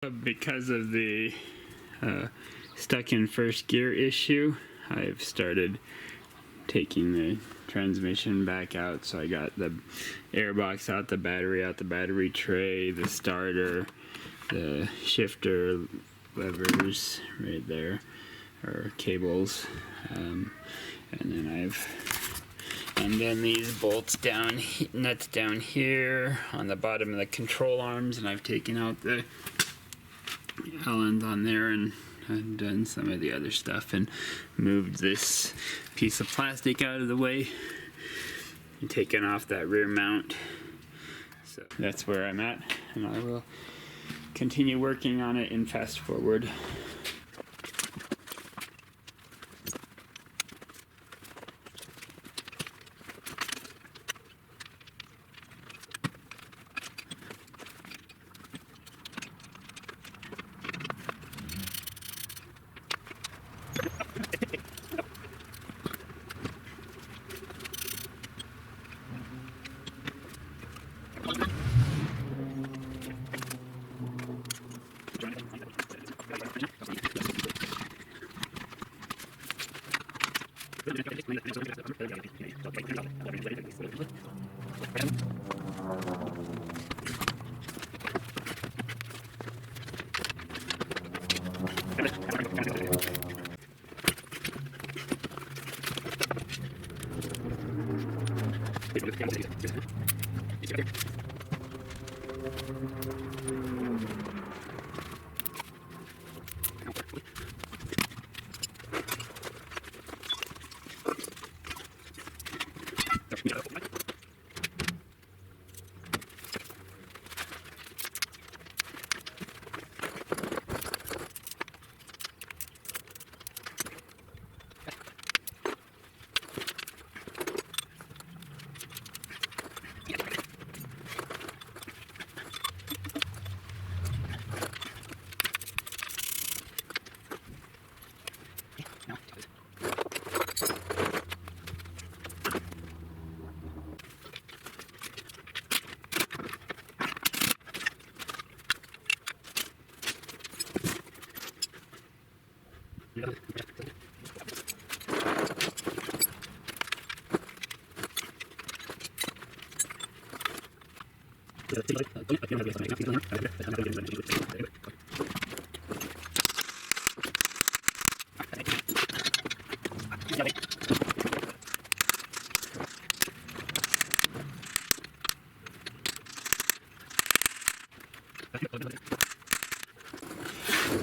Because of the stuck in first gear issue, I've started taking the transmission back out. So I got the airbox out, the battery tray, the starter, the shifter levers right there, or cables, and then these bolts nuts down here on the bottom of the control arms, and I've taken out the Allen's on there and done some of the other stuff and moved this piece of plastic out of the way and taken off that rear mount. So that's where I'm at, and I will continue working on it in fast forward.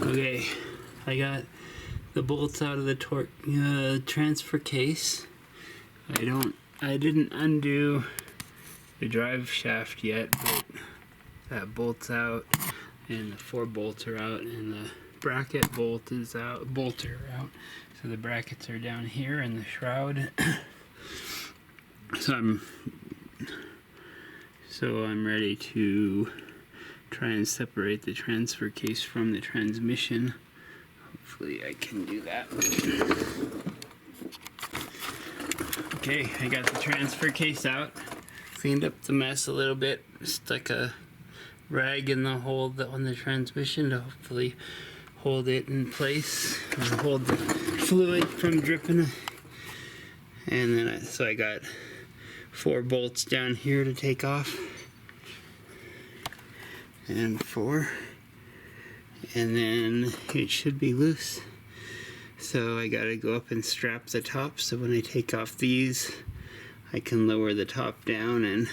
Okay, I got the bolts out of the transfer case. I didn't undo the drive shaft yet, but that bolt's out, and the 4 bolts are out, and the bracket bolts are out. So the brackets are down here in the shroud. So I'm ready to try and separate the transfer case from the transmission. Hopefully I can do that. Okay, I got the transfer case out. Cleaned up the mess a little bit. Stuck a rag in the hole on the transmission to hopefully hold it in place or hold the fluid from dripping. And then so I got 4 bolts down here to take off. And 4, and then it should be loose. So I gotta go up and strap the top, so when I take off these I can lower the top down and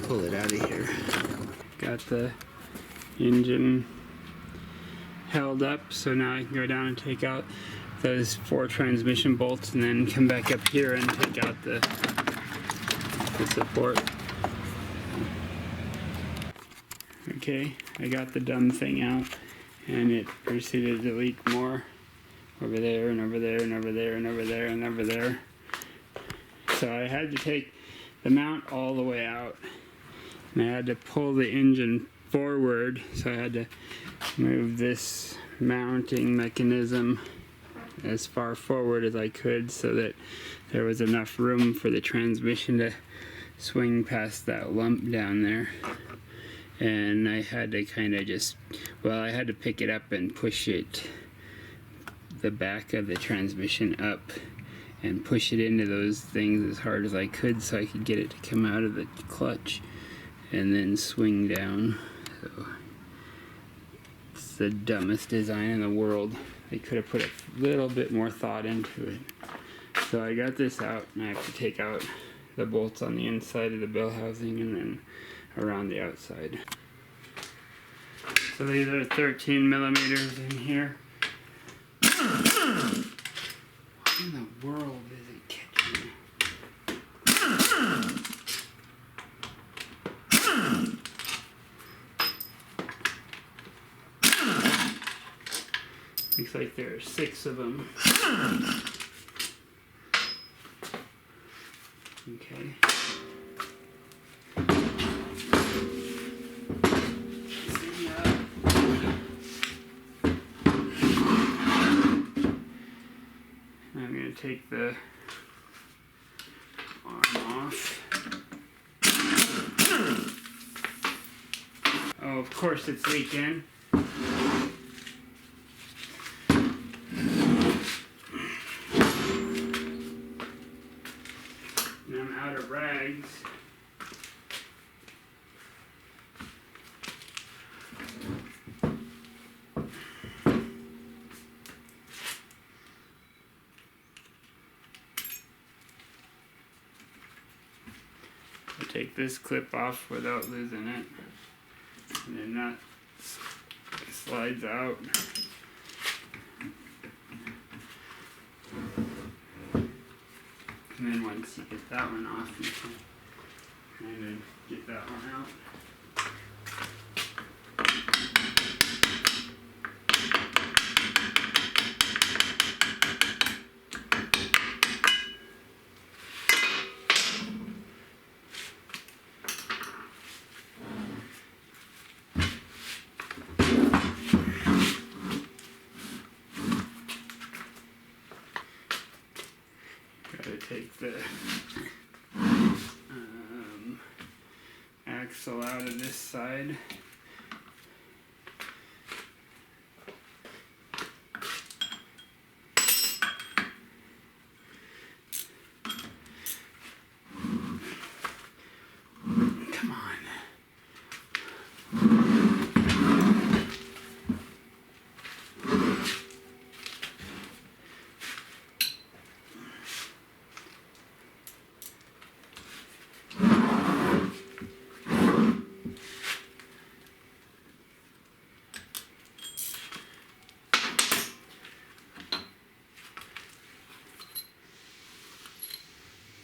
pull it out of here. Got the engine held up, so now I can go down and take out those 4 transmission bolts and then come back up here and take out the support. Okay, I got the dumb thing out, and it proceeded to leak more over there and over there and over there and over there and over there. So I had to take the mount all the way out, and I had to pull the engine forward, so I had to move this mounting mechanism as far forward as I could so that there was enough room for the transmission to swing past that lump down there. and I had to kind of just, well, I had to pick it up and push it, the back of the transmission up, and push it into those things as hard as I could so I could get it to come out of the clutch and then swing down. So it's the dumbest design in the world. They could have put a little bit more thought into it. So I got this out, and I have to take out the bolts on the inside of the bell housing and then around the outside. So these are 13 millimeters in here. What in the world is it catching? Looks like there are 6 of them. Okay. I'm going to take the arm off. Oh, of course it's leaking. And I'm out of rags. I'll take this clip off without losing it. And then that slides out. And then once you get that one off, you can kind of get that one out. Gotta take the axle out of this side. Come on.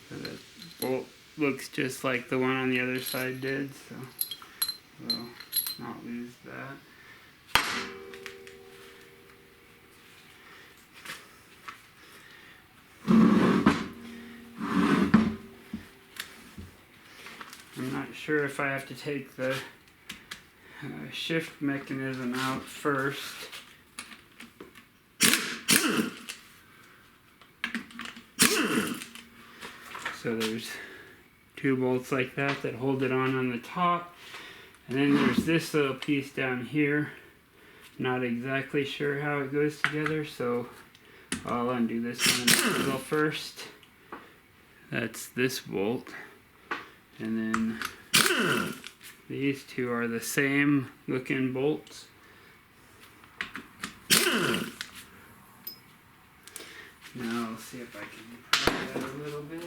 So that bolt looks just like the one on the other side did, so we'll not lose that. I'm not sure if I have to take the shift mechanism out first. So there's 2 bolts like that that hold it on the top, and then there's this little piece down here. Not exactly sure how it goes together, so I'll undo this one first. That's this bolt, and then these 2 are the same looking bolts. Now I'll see if I can pry that a little bit.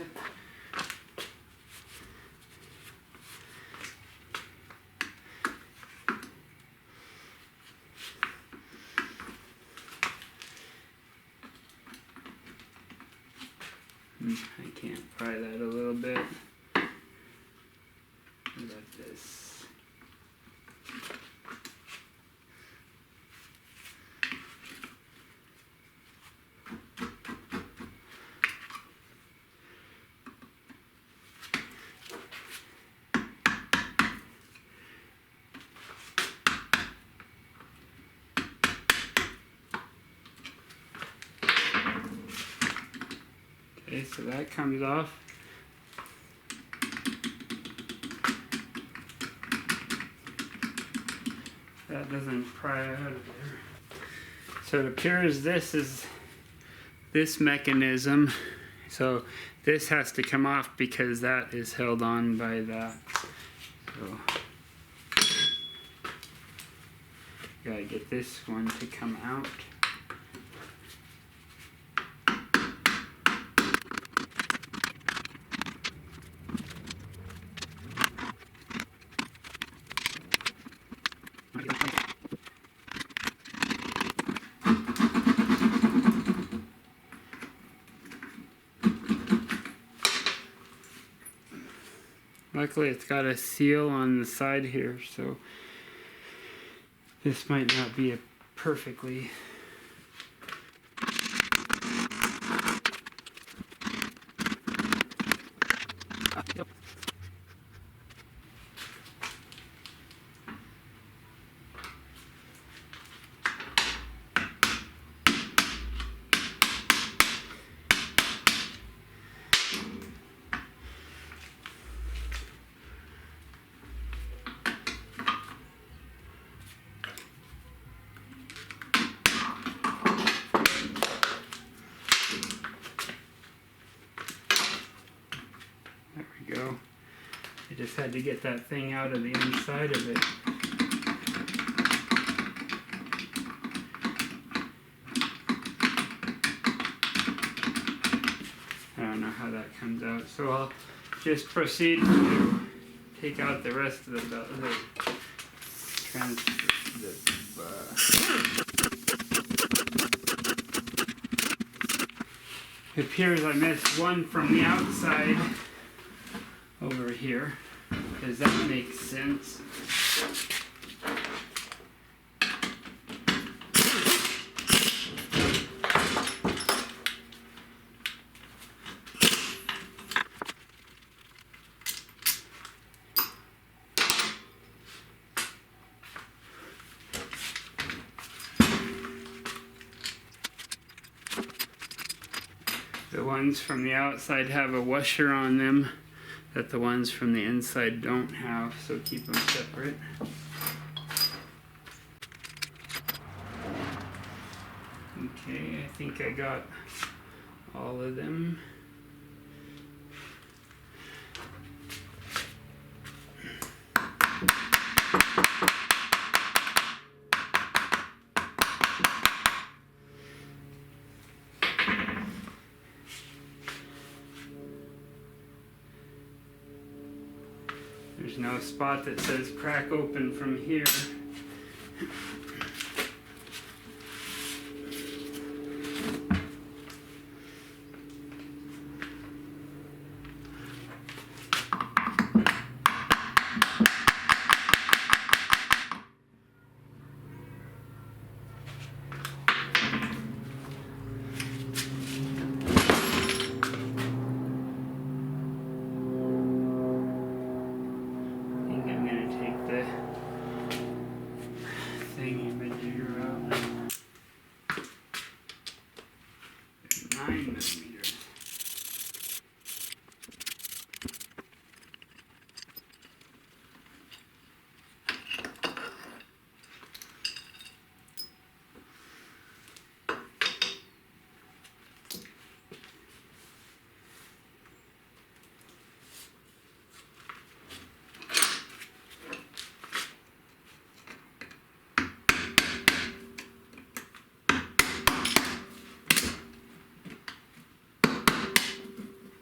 I can't pry that a little bit. Like this. Okay, so that comes off. that doesn't pry out of there. So it appears this is this mechanism. So this has to come off because that is held on by that. So gotta get this one to come out. Luckily it's got a seal on the side here, so this might not be a perfectly go. I just had to get that thing out of the inside of it. I don't know how that comes out, so I'll just proceed to take out the rest of the It appears I missed one from the outside over here. Does that make sense? The ones from the outside have a washer on them that the ones from the inside don't have, so keep them separate. Okay, I think I got all of them. There's no spot that says crack open from here.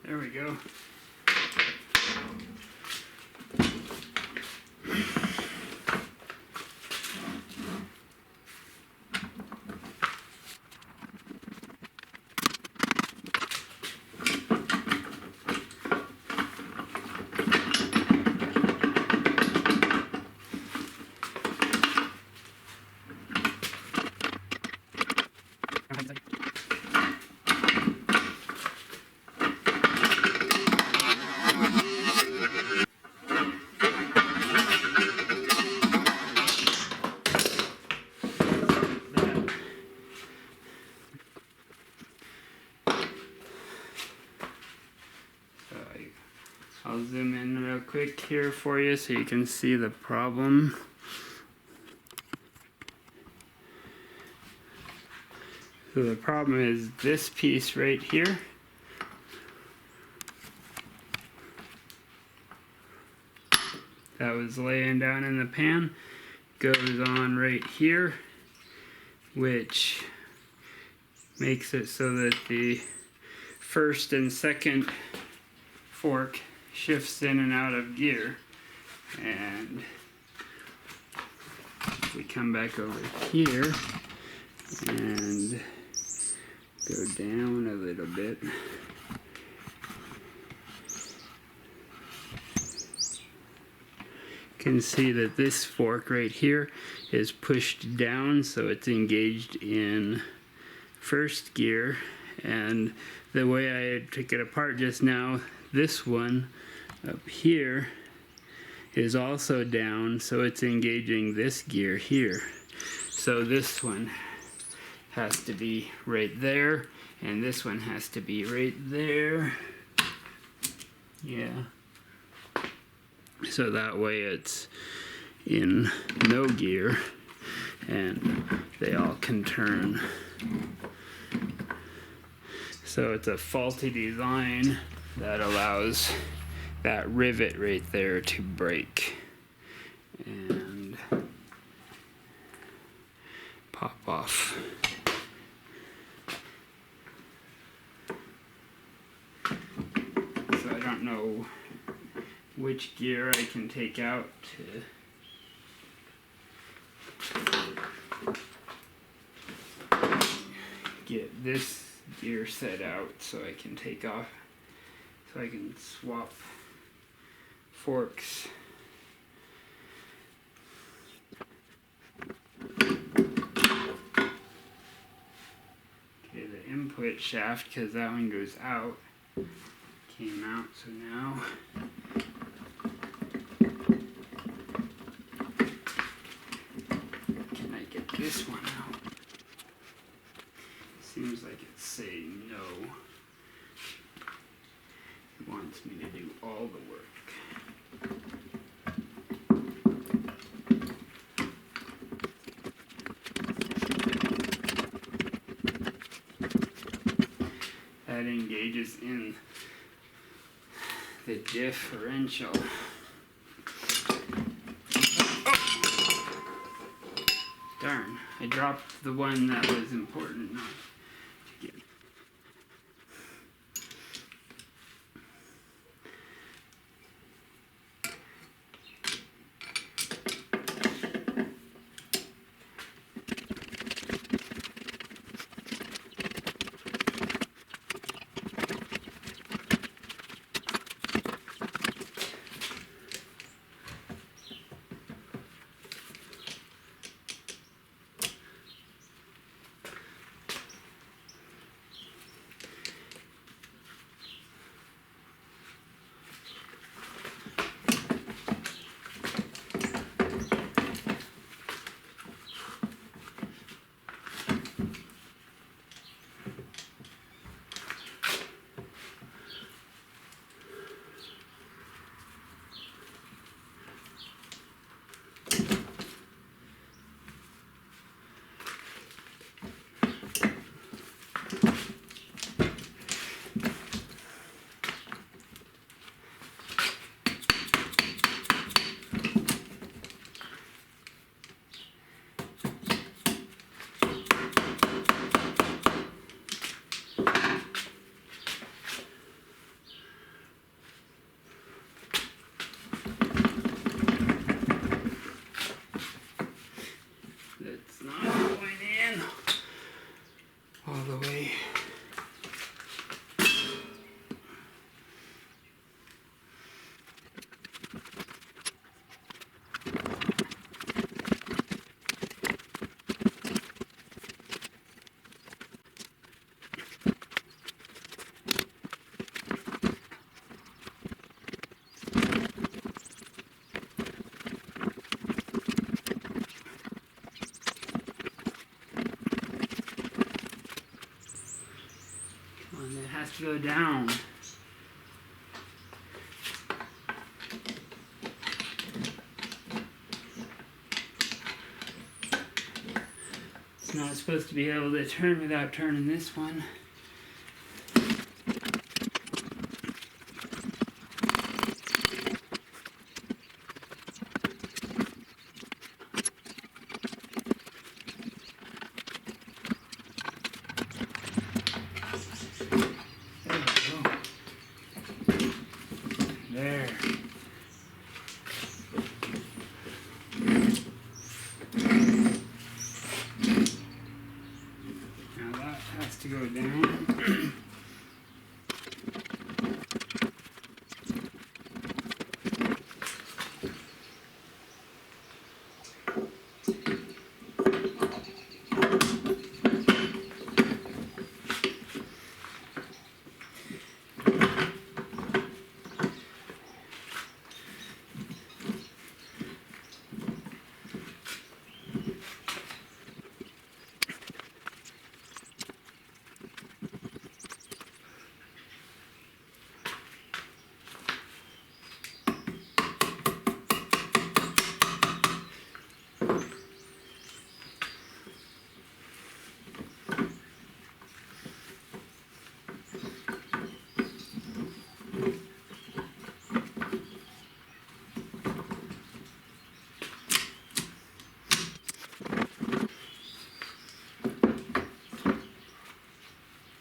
There we go. I'll zoom in real quick here for you so you can see the problem. So the problem is this piece right here that was laying down in the pan goes on right here, which makes it so that the first and second fork shifts in and out of gear. And if we come back over here and go down a little bit, you can see that this fork right here is pushed down, so it's engaged in first gear. And the way I took it apart just now, this one up here is also down, so it's engaging this gear here. So this one has to be right there, and this one has to be right there. Yeah. So that way it's in no gear and they all can turn. So it's a faulty design that allows that rivet right there to break and pop off. So I don't know which gear I can take out to get this gear set out so I can take off, so I can swap forks. Okay, the input shaft, because that one goes out, came out, so now can I get this one out? Seems like it's saying no. It wants me to do all the work. That engages in the differential. Oh. Darn, I dropped the one that was important not to get. It's not going in all the way. And it has to go down. It's not supposed to be able to turn without turning this one. There. Now that has to go down.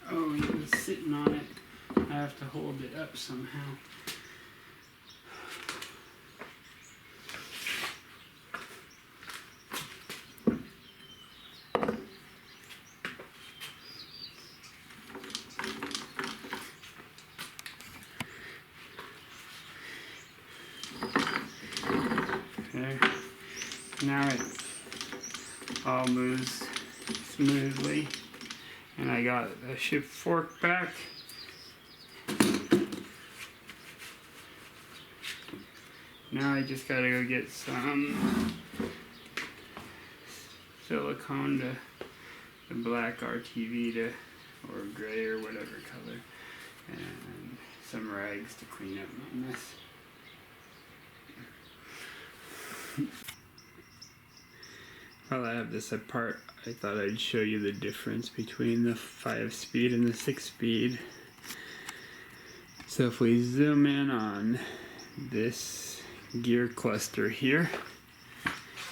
Oh, he was sitting on it. I have to hold it up somehow. There. Now it all moves smoothly. And I got the shift fork back. Now I just gotta go get some silicone to the black RTV to, or gray or whatever color, and some rags to clean up my mess. While I have this apart, I thought I'd show you the difference between the 5-speed and the 6-speed. So if we zoom in on this gear cluster here,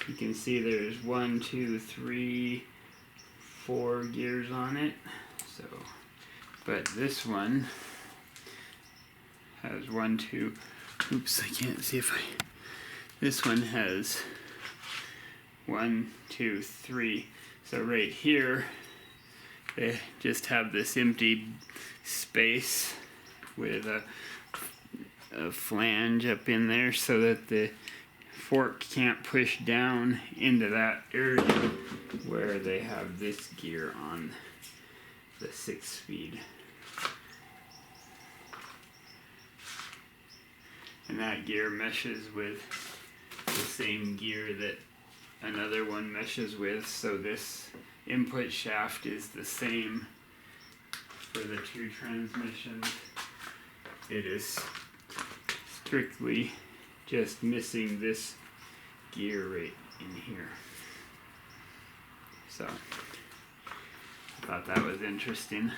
you can see there's 1, 2, 3, 4 gears on it. So, but this one has 1, 2, oops, I can't see if I, this one has 1, 2, 3. So right here, they just have this empty space with a flange up in there so that the fork can't push down into that area where they have this gear on the 6-speed. And that gear meshes with the same gear that another one meshes with, so this input shaft is the same for the two transmissions. It is strictly just missing this gear right in here. So I thought that was interesting.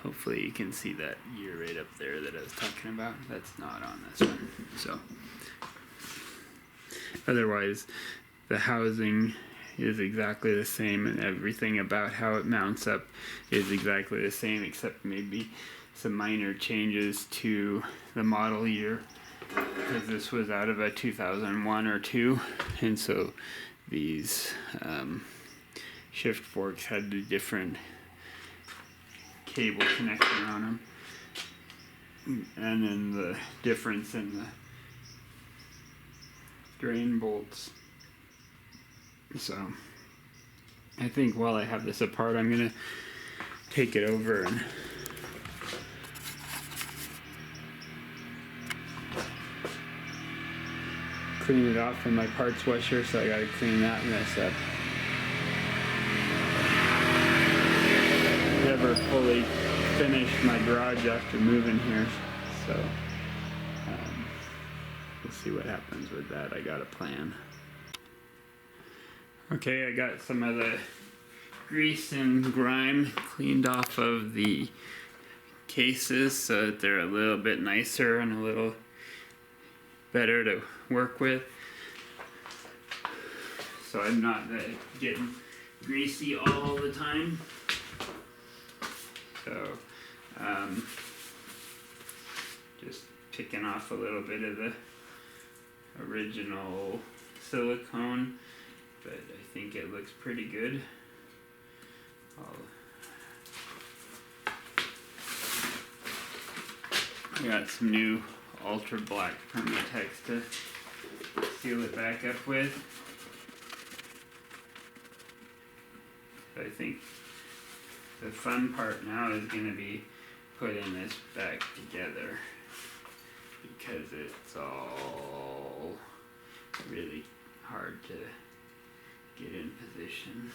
Hopefully you can see that gear right up there that I was talking about. That's not on this one. So otherwise the housing is exactly the same, and everything about how it mounts up is exactly the same, except maybe some minor changes to the model year, because this was out of a 2001 or 2, and so these shift forks had a different cable connector on them, and then the difference in the drain bolts. So I think while I have this apart, I'm gonna take it over and clean it off from my parts washer, so I gotta clean that mess up. Never fully finished my garage after moving here, so we'll see what happens with that. I got a plan. Okay, I got some of the grease and grime cleaned off of the cases so that they're a little bit nicer and a little better to work with. So I'm not getting greasy all the time. So just picking off a little bit of the original silicone, but I think it looks pretty good. I got some new ultra black Permatex to seal it back up with. I think the fun part now is going to be putting this back together, because it's all really hard to get in position.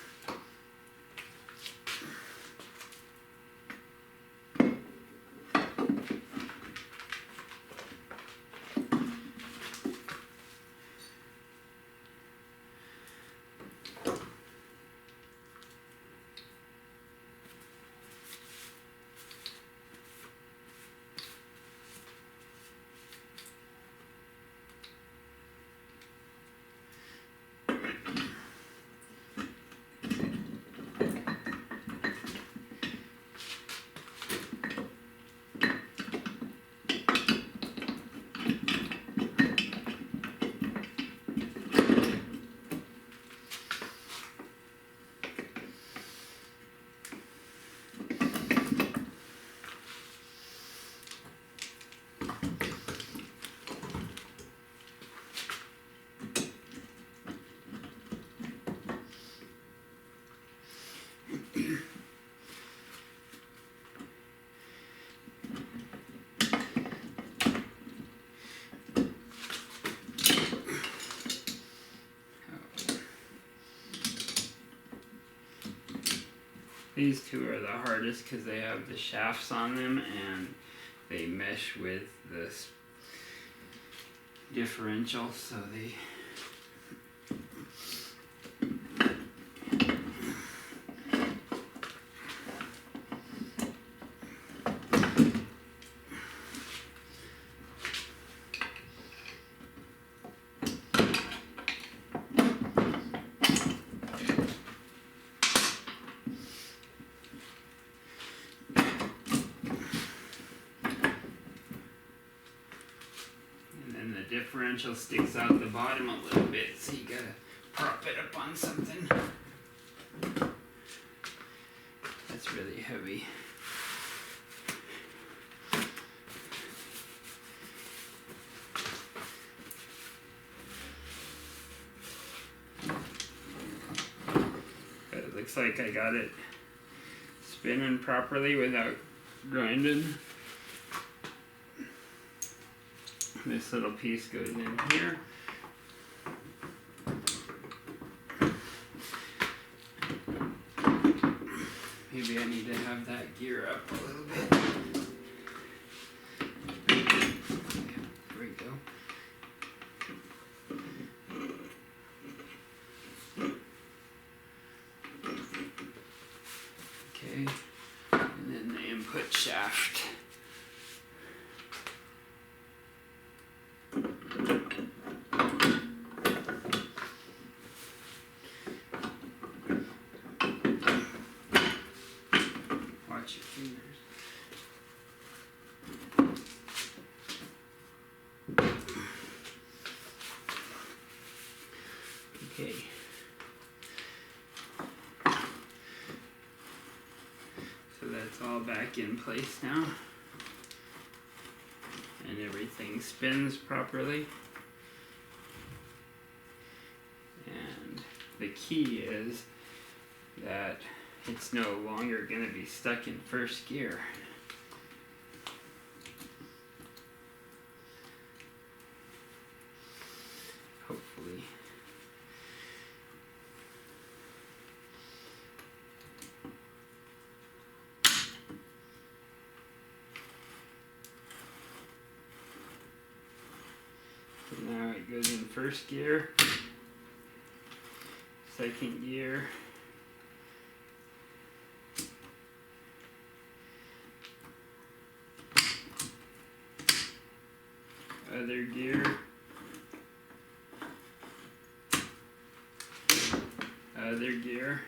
These two are the hardest because they have the shafts on them and they mesh with this differential, so they differential sticks out the bottom a little bit, so you gotta prop it up on something. That's really heavy. But it looks like I got it spinning properly without grinding. This little piece goes in here. Maybe I need to have that gear up a little bit. There we go. Okay, and then the input shaft. Watch your fingers. Okay. So that's all back in place now. And everything spins properly. And the key is that it's no longer going to be stuck in first gear. Hopefully. it goes in first gear, second gear, other gear, other gear,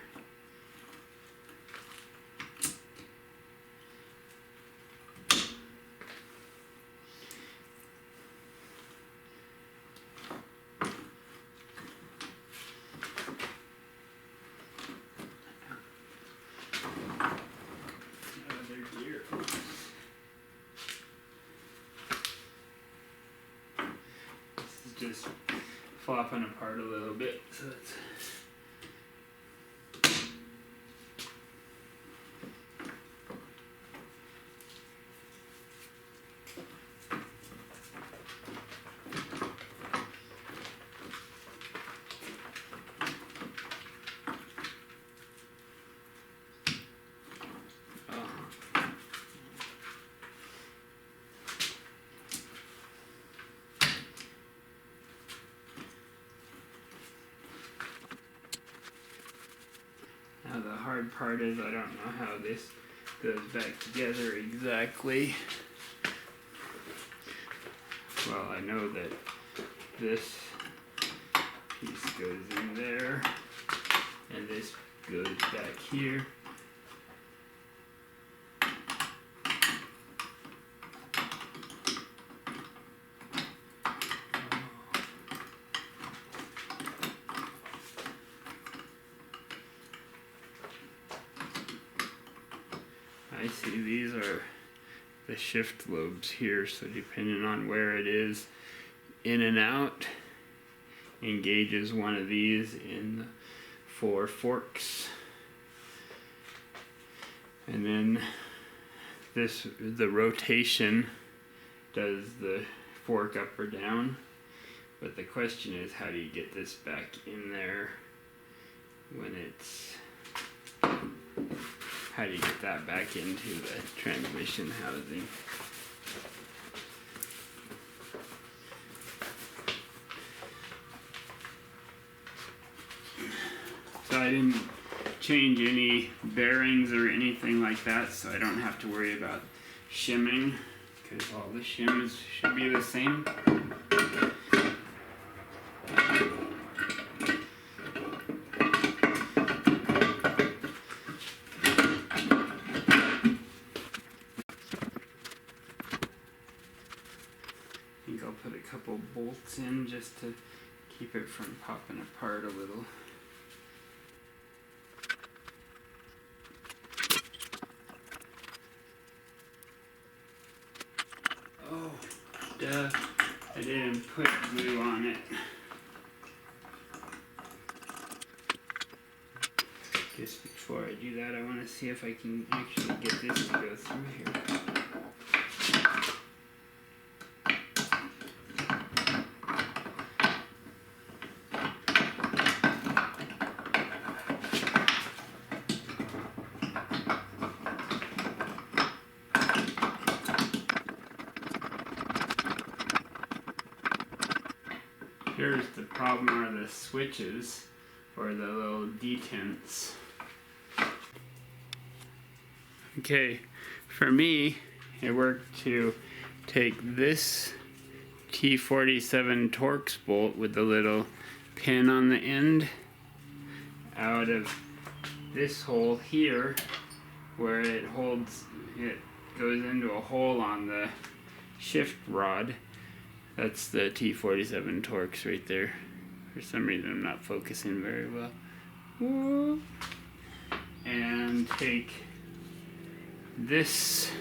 just flopping apart a little bit, so it's now the hard part is I don't know how this goes back together exactly. Well, I know that this piece goes in there and this goes back here. I see these are the shift lobes here, so depending on where it is in and out, engages one of these in the 4 forks. And then the rotation does the fork up or down, but the question is, how do you get this back in there when it's, how do you get that back into the transmission housing? So I didn't change any bearings or anything like that, so I don't have to worry about shimming, because all the shims should be the same. I think I'll put a couple bolts in just to keep it from popping apart a little. Oh, duh, I didn't put glue on it. Just before I do that, I want to see if I can actually get this to go through here. Here's the problem, are the switches, or the little detents. Okay, for me, it worked to take this T47 Torx bolt with the little pin on the end out of this hole here, where it holds, it goes into a hole on the shift rod. That's the T47 Torx right there. For some reason I'm not focusing very well. Whoa. And take this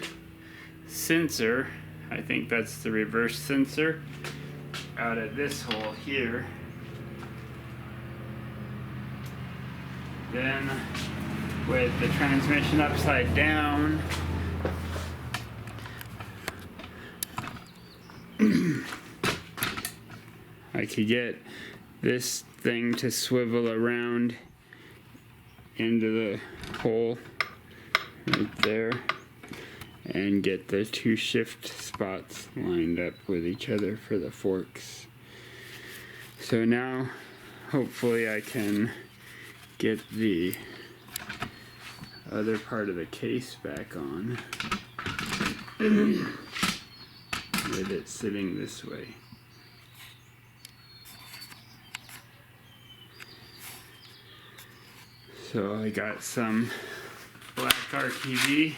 sensor, I think that's the reverse sensor, out of this hole here. Then with the transmission upside down, I could get this thing to swivel around into the hole right there and get the 2 shift spots lined up with each other for the forks. So now hopefully I can get the other part of the case back on with it sitting this way. So I got some black RTV.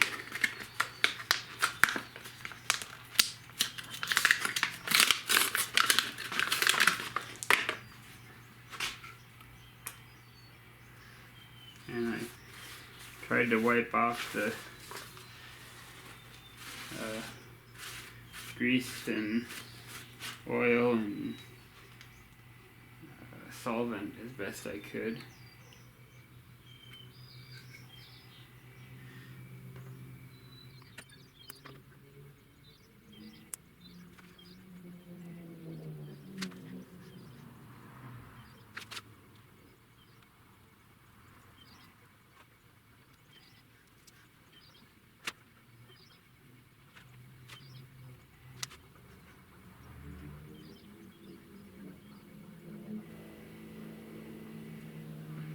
And I tried to wipe off the grease and oil and solvent as best I could.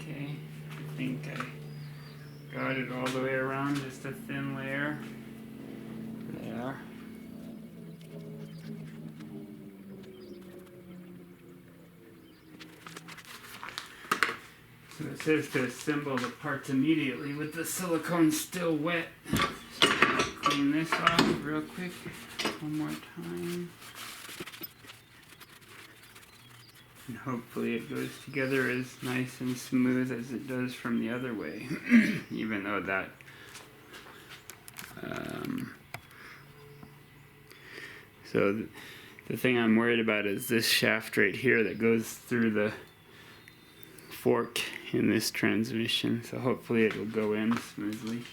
Okay, I think I got it all the way around, just a thin layer there. So it says to assemble the parts immediately with the silicone still wet. So I'll clean this off real quick one more time. And hopefully it goes together as nice and smooth as it does from the other way. Even though that so the thing I'm worried about is this shaft right here that goes through the fork in this transmission. So hopefully it will go in smoothly.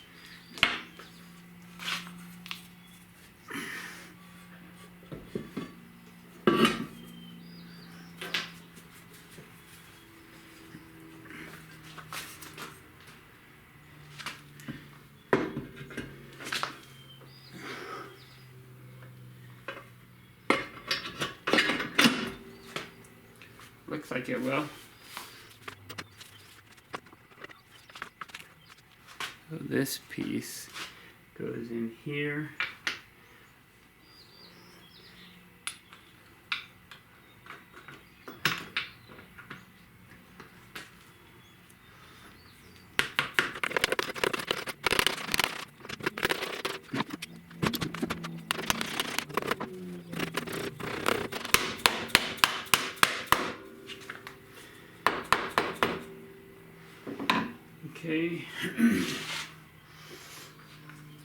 Looks like it will. So this piece goes in here. Okay.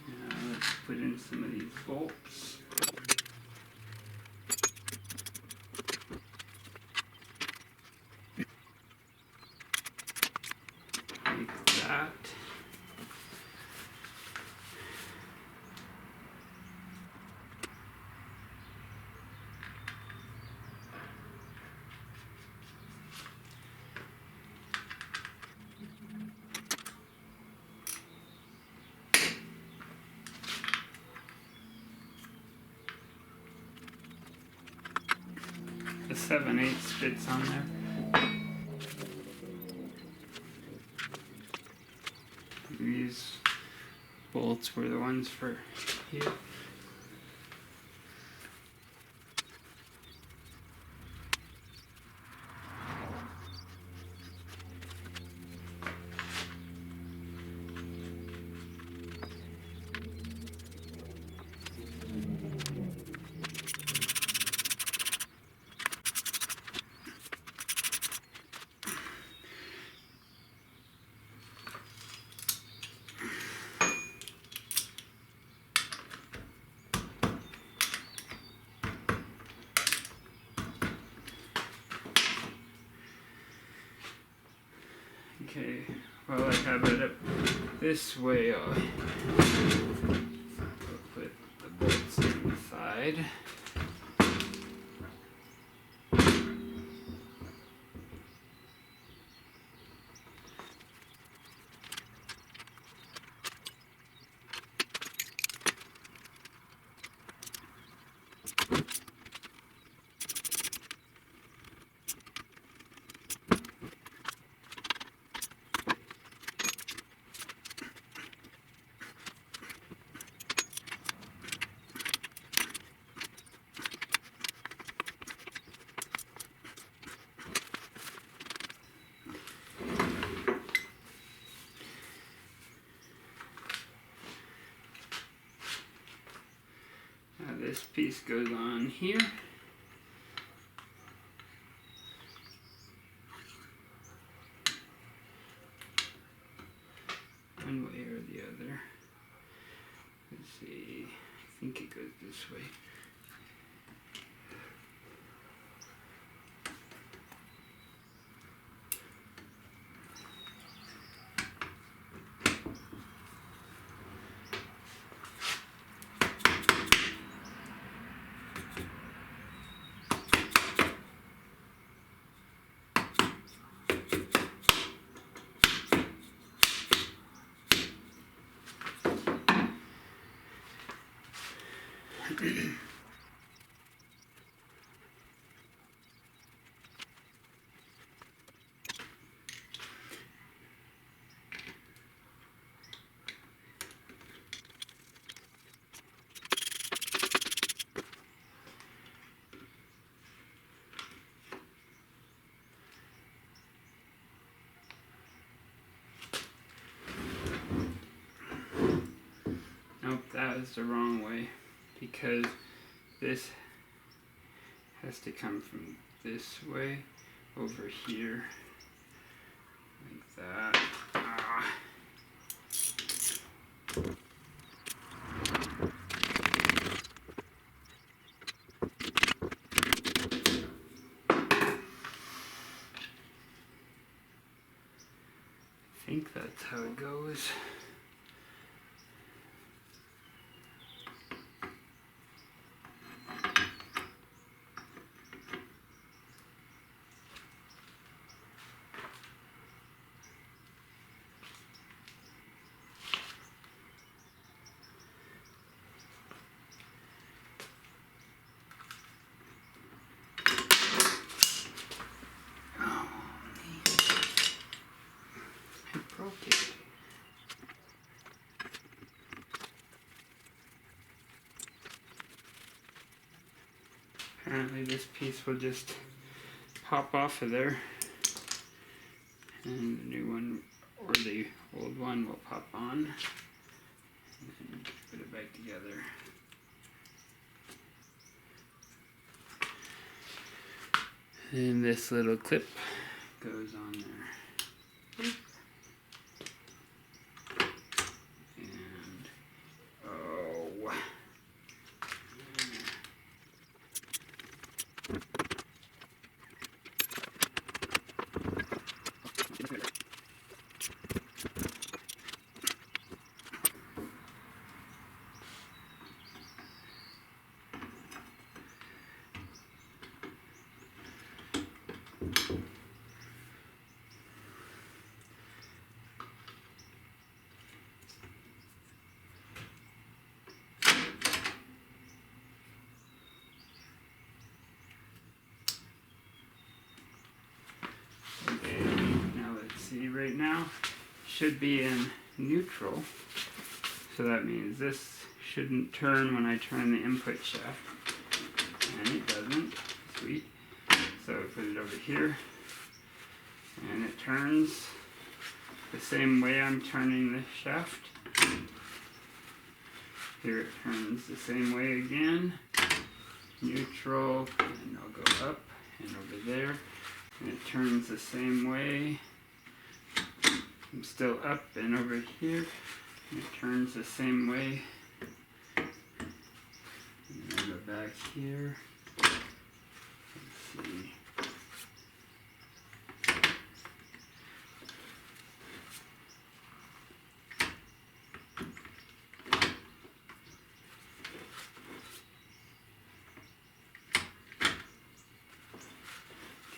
Now let's put in some of these bolts. Like that. The 7/8 fits on there. These bolts were the ones for here. Okay, while I have it up this way, I'll put the bolts inside. This piece goes on here. One way or the other. Let's see, I think it goes this way. Nope, that was the wrong way, because this has to come from this way over here, like that. Ah. I think that's how it goes. Apparently this piece will just pop off of there, and the new one or the old one will pop on, and then put it back together. And this little clip goes on there. And oh. Okay, now let's see, right now should be in neutral, so that means this shouldn't turn when I turn the input shaft, and it doesn't. Sweet. So I put it over here, and it turns the same way I'm turning the shaft. Here it turns the same way again, neutral, and I'll go up and over there, and it turns the same way. I'm still up and over here, and it turns the same way. And then I go back here. Let's see.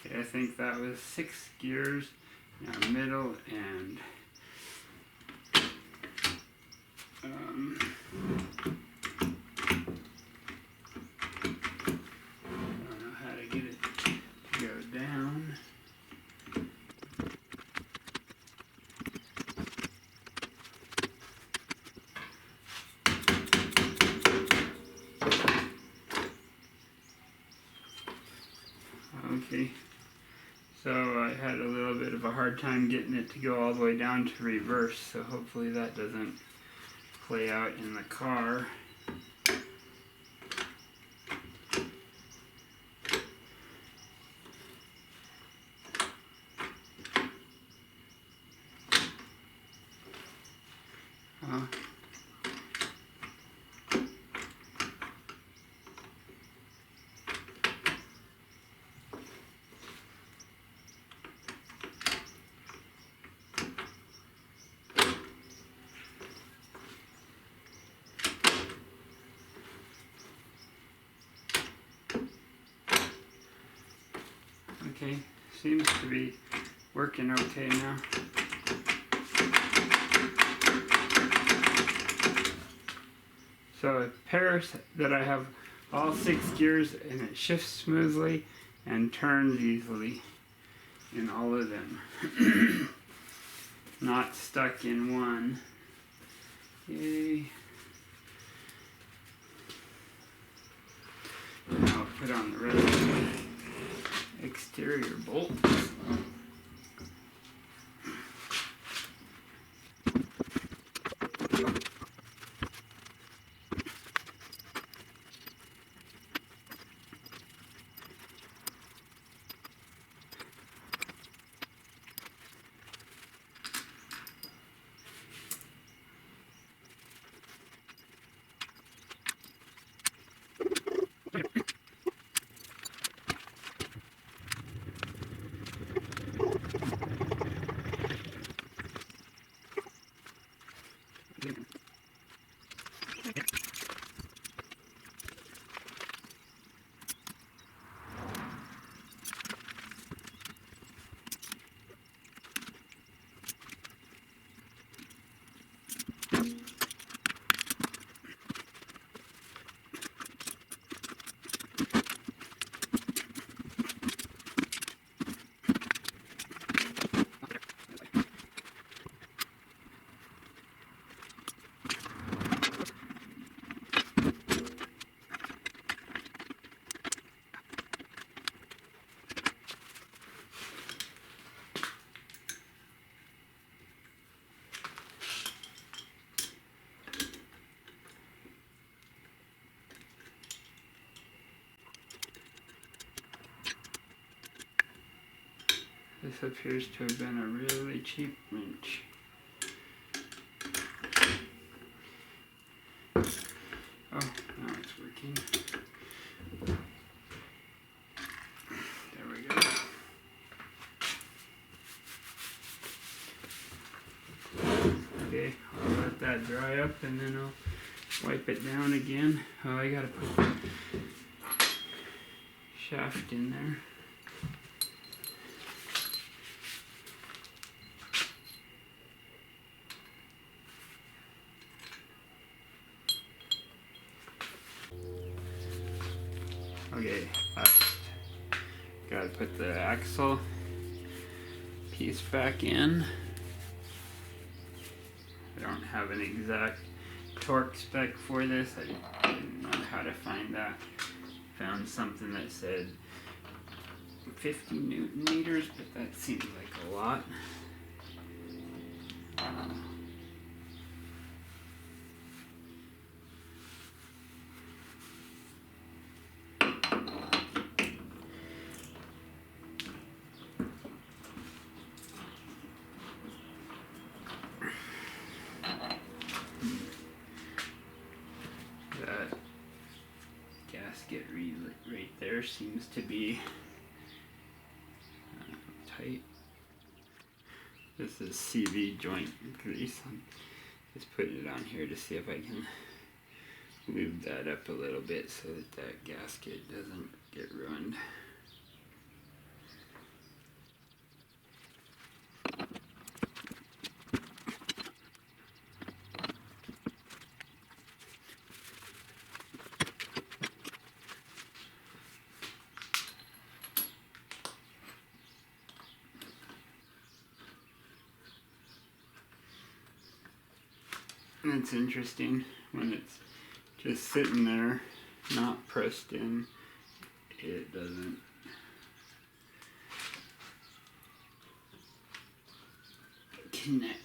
Okay, I think that was 6 gears. Now middle and I don't know how to get it to go down. Okay. So I had a little bit of a hard time getting it to go all the way down to reverse, so hopefully that doesn't play out in the car. Okay, seems to be working okay now. So it pairs that I have all 6 gears and it shifts smoothly and turns easily in all of them. Not stuck in one. Yay. Now I'll put on the rest of the exterior bolts. This appears to have been a really cheap wrench. Oh, now it's working. There we go. Okay, I'll let that dry up and then I'll wipe it down again. Oh, I gotta put the shaft in there. Okay, last, gotta put the axle piece back in. I don't have an exact torque spec for this. I didn't know how to find that. Found something that said 50 Newton meters, but that seems like a lot. That gasket right there seems to be tight. This is CV joint grease. I'm just putting it on here to see if I can lube that up a little bit so that that gasket doesn't get ruined. And it's interesting when it's just sitting there, not pressed in, it doesn't connect.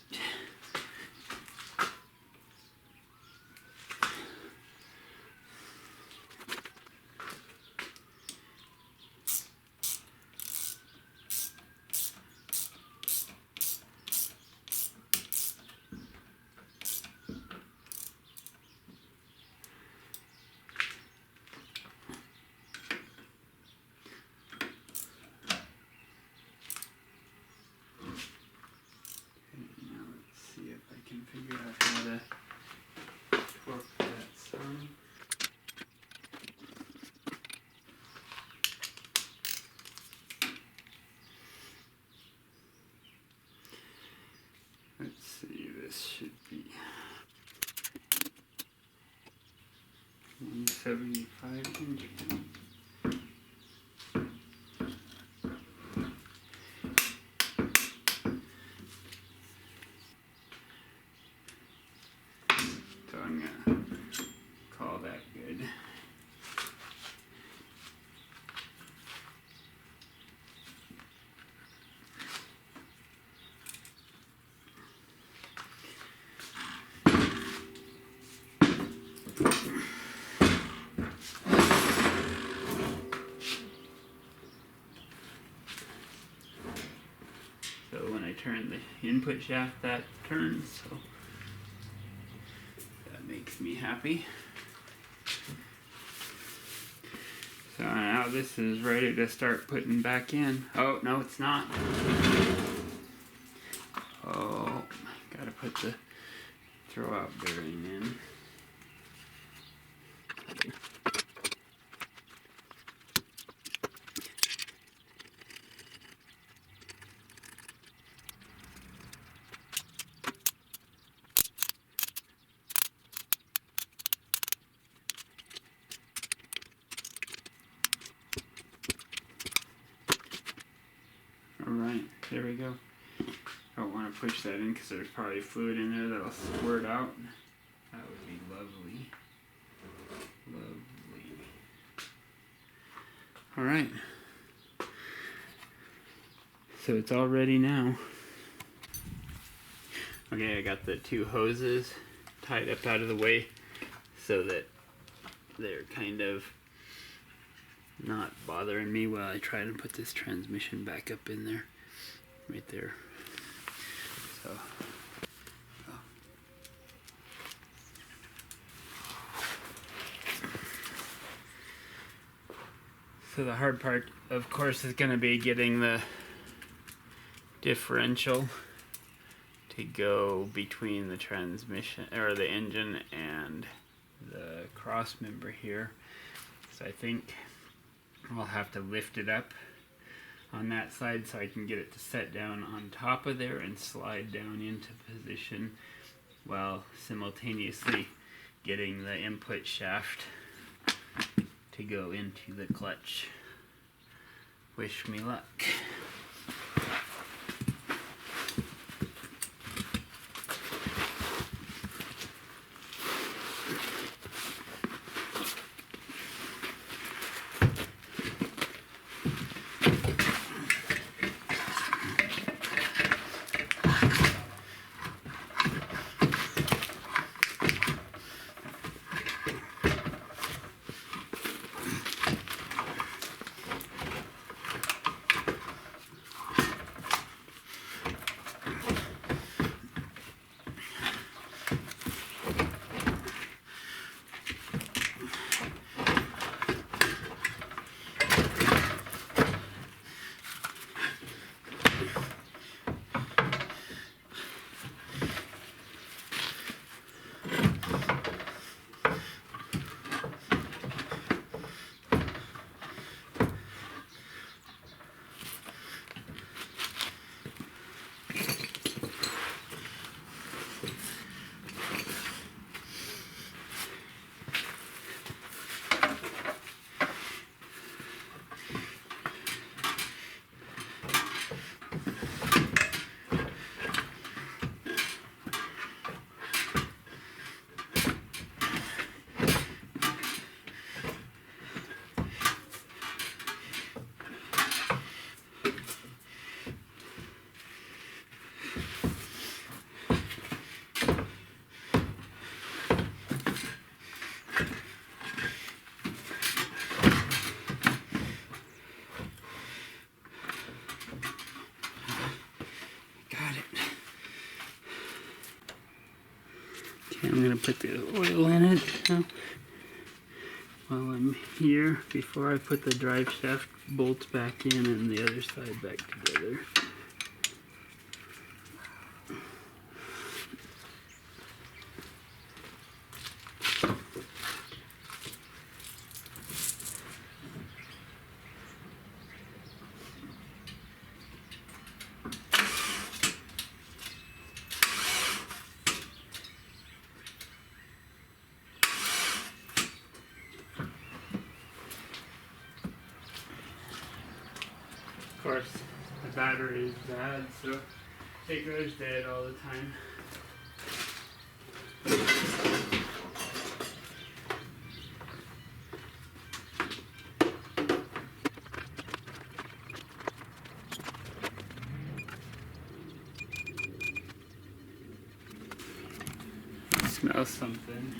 175 engine. So I'm gonna call that good. So when I turn the input shaft, that turns, so that makes me happy. So now this is ready to start putting back in. Oh, no, it's not. Oh, gotta put the throw-out bearing in. Alright, there we go. I don't want to push that in because there's probably fluid in there that'll squirt out. That would be lovely. Lovely. Alright. So it's all ready now. Okay, I got the two hoses tied up out of the way so that they're kind of not bothering me while I try to put this transmission back up in there. Right there. So the hard part, of course, is going to be getting the differential to go between the transmission or the engine and the cross member here. So I think I'll have to lift it up on that side so I can get it to set down on top of there and slide down into position while simultaneously getting the input shaft to go into the clutch. Wish me luck. I'm going to put the oil in it now while I'm here before I put the drive shaft bolts back in and the other side back together. course, the battery is bad, so it goes dead all the time. Smell something.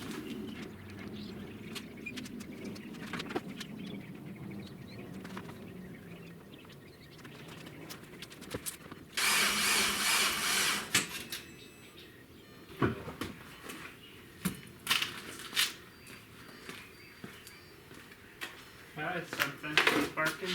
That's something sparking.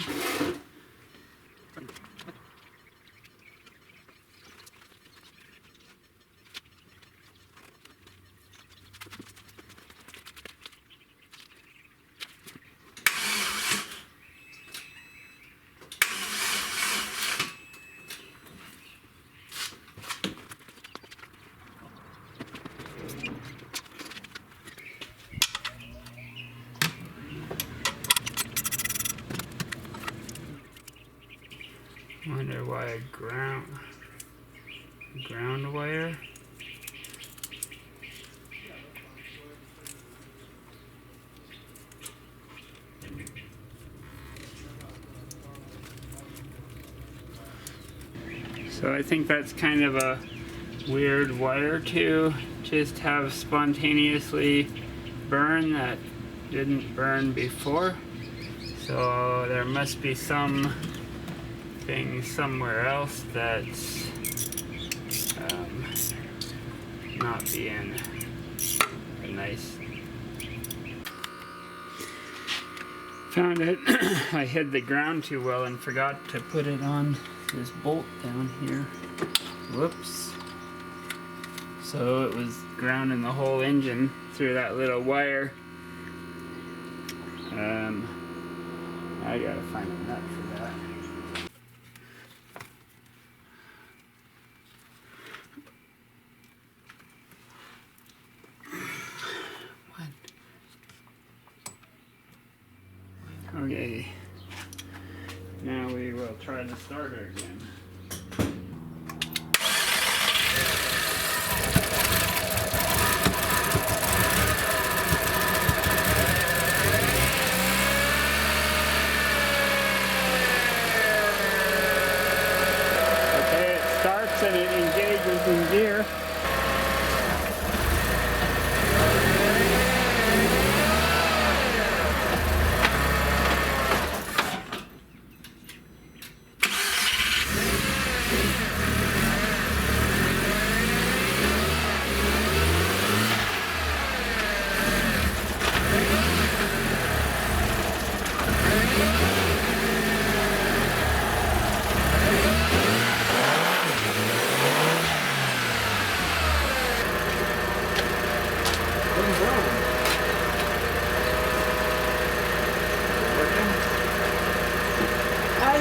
Wonder why a ground wire. So I think that's kind of a weird wire to just have spontaneously burn that didn't burn before. So there must be some thing somewhere else that's not being nice. Found it. I hid the ground too well and forgot to put it on this bolt down here. Whoops. So it was grounding the whole engine through that little wire. I gotta find a nut for that. Okay, now we will try the starter again. Okay, it starts and it engages in gear.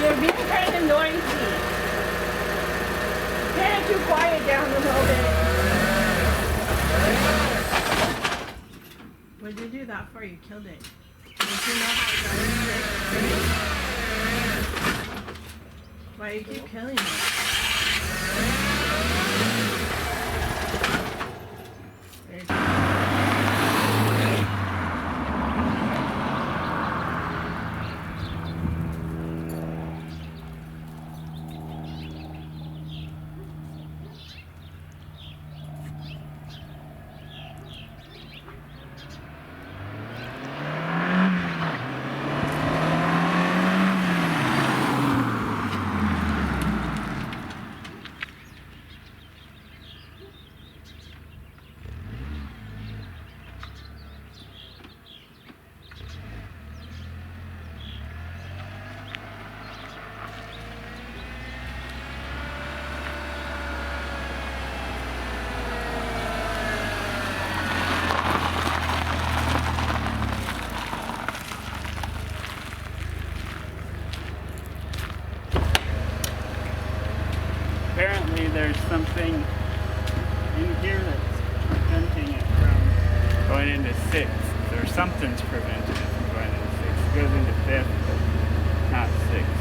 You're being kind of noisy. Get too quiet down a little bit. What did you do that for? You killed it. Did you know how to it? Why do you keep killing it? Apparently there's something in here that's preventing it from going into 6th, or something's preventing it from going into 6th. It goes into 5th, but not 6th.